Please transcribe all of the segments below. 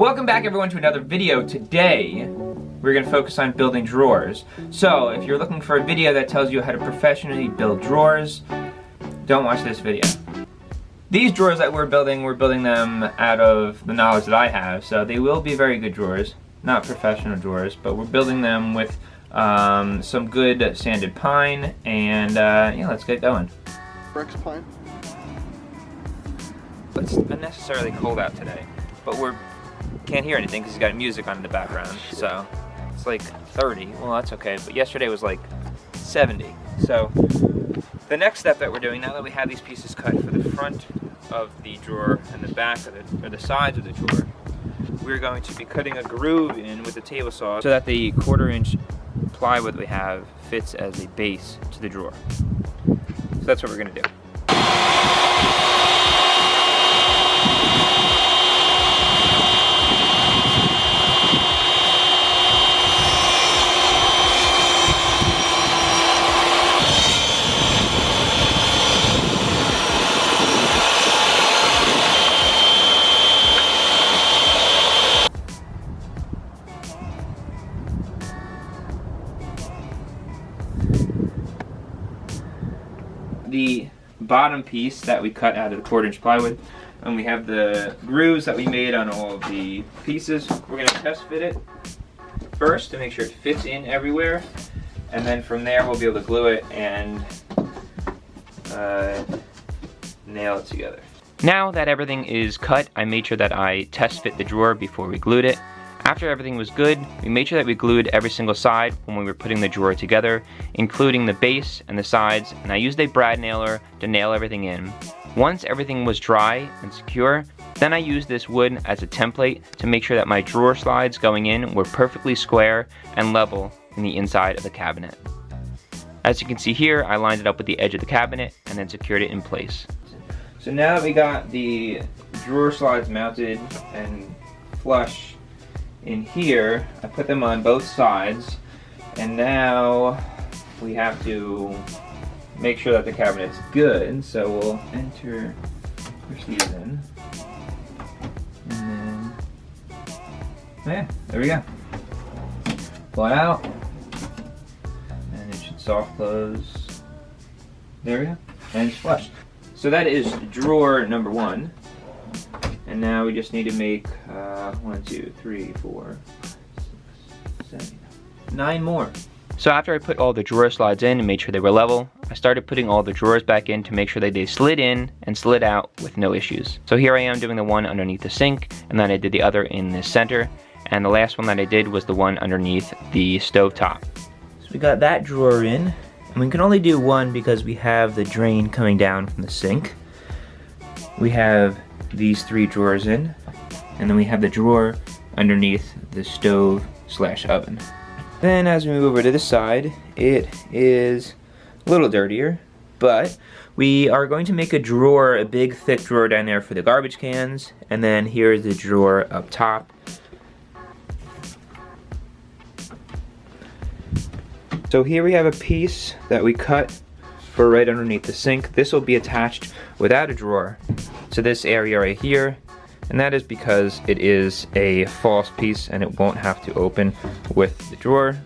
Welcome back everyone to another video. Today, we're going to focus on building drawers. So, if you're looking for a video that tells you how to professionally build drawers, don't watch this video. These drawers that we're building them out of the knowledge that I have, so they will be very good drawers. Not professional drawers, but we're building them with some good sanded pine, and yeah, let's get going. Rex pine? It's unnecessarily cold out today, but can't hear anything because he's got music on in the background, so it's like 30. Well, that's okay, but yesterday was like 70. So the next step that we're doing, now that we have these pieces cut for the front of the drawer and the back of or the sides of the drawer, we're going to be cutting a groove in with the table saw so that the 1/4-inch plywood we have fits as a base to the drawer. So that's what we're going to do. The bottom piece that we cut out of the 1/4-inch plywood, and we have the grooves that we made on all of the pieces. We're going to test fit it first to make sure it fits in everywhere, and then from there we'll be able to glue it and nail it together. Now that everything is cut, I made sure that I test fit the drawer before we glued it. After everything was good, we made sure that we glued every single side when we were putting the drawer together, including the base and the sides, and I used a brad nailer to nail everything in. Once everything was dry and secure, then I used this wood as a template to make sure that my drawer slides going in were perfectly square and level in the inside of the cabinet. As you can see here, I lined it up with the edge of the cabinet and then secured it in place. So now that we got the drawer slides mounted and flush in here, I put them on both sides, and now we have to make sure that the cabinet's good, so we'll push these in, and then, oh yeah, there we go. Pull it out, and it should soft close. There we go, and it's flush. So that is drawer number 1. And now we just need to make 1, 2, 3, 4, 6, 7, 9 more. So after I put all the drawer slides in and made sure they were level, I started putting all the drawers back in to make sure that they slid in and slid out with no issues. So here I am doing the one underneath the sink, and then I did the other in the center, and the last one that I did was the one underneath the stove top. So we got that drawer in, and we can only do one because we have the drain coming down from the sink. We have these 3 drawers in, and then we have the drawer underneath the stove/oven. Then as we move over to this side, it is a little dirtier, but we are going to make a drawer, a big thick drawer down there for the garbage cans, and then here's the drawer up top. So here we have a piece that we cut for right underneath the sink. This will be attached without a drawer to this area right here, and that is because it is a false piece and it won't have to open with the drawer.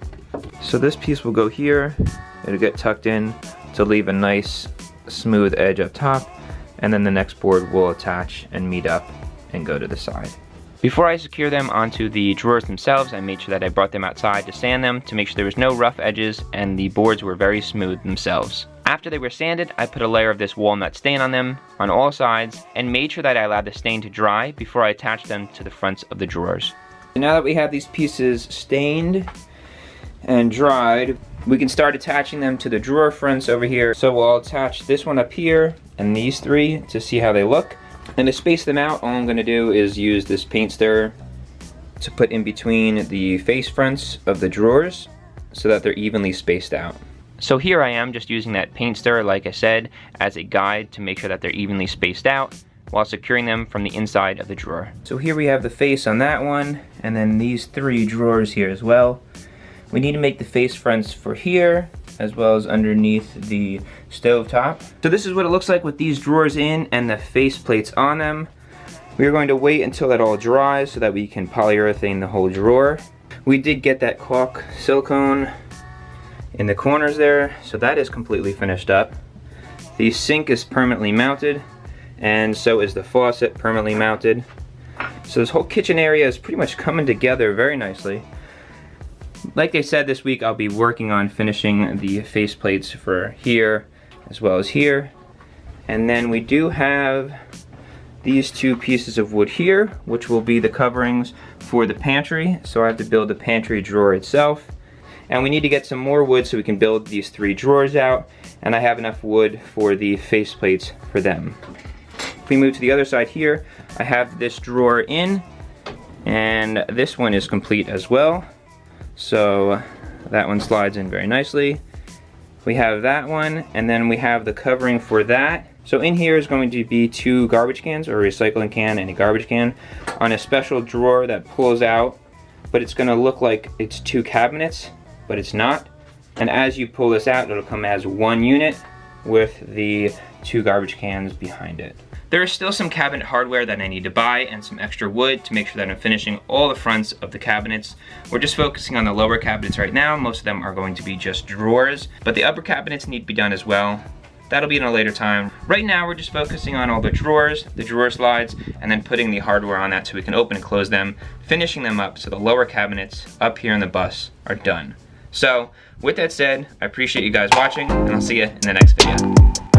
So this piece will go here, it'll get tucked in to leave a nice smooth edge up top, and then the next board will attach and meet up and go to the side. Before I secure them onto the drawers themselves, I made sure that I brought them outside to sand them to make sure there was no rough edges and the boards were very smooth themselves. After they were sanded, I put a layer of this walnut stain on them on all sides and made sure that I allowed the stain to dry before I attached them to the fronts of the drawers. Now that we have these pieces stained and dried, we can start attaching them to the drawer fronts over here. So we'll attach this one up here and these 3 to see how they look. And to space them out, all I'm going to do is use this paint stirrer to put in between the face fronts of the drawers so that they're evenly spaced out. So here I am just using that paint stirrer, like I said, as a guide to make sure that they're evenly spaced out while securing them from the inside of the drawer. So here we have the face on that one, and then these 3 drawers here as well. We need to make the face fronts for here, as well as underneath the stove top. So this is what it looks like with these drawers in and the face plates on them. We are going to wait until that all dries so that we can polyurethane the whole drawer. We did get that caulk silicone in the corners there, so that is completely finished up. The sink is permanently mounted, and so is the faucet permanently mounted. So this whole kitchen area is pretty much coming together very nicely. Like I said, this week I'll be working on finishing the faceplates for here as well as here. And then we do have these two pieces of wood here, which will be the coverings for the pantry. So I have to build the pantry drawer itself. And we need to get some more wood so we can build these 3 drawers out. And I have enough wood for the faceplates for them. If we move to the other side here, I have this drawer in, and this one is complete as well. So that one slides in very nicely. We have that one, and then we have the covering for that. So in here is going to be 2 garbage cans, or a recycling can and a garbage can, on a special drawer that pulls out, but it's gonna look like it's 2 cabinets, but it's not. And as you pull this out, it'll come as 1 unit with the 2 garbage cans behind it. There is still some cabinet hardware that I need to buy and some extra wood to make sure that I'm finishing all the fronts of the cabinets. We're just focusing on the lower cabinets right now. Most of them are going to be just drawers, but the upper cabinets need to be done as well. That'll be in a later time. Right now we're just focusing on all the drawers, the drawer slides, and then putting the hardware on that so we can open and close them, finishing them up so the lower cabinets up here in the bus are done. So with that said, I appreciate you guys watching, and I'll see you in the next video.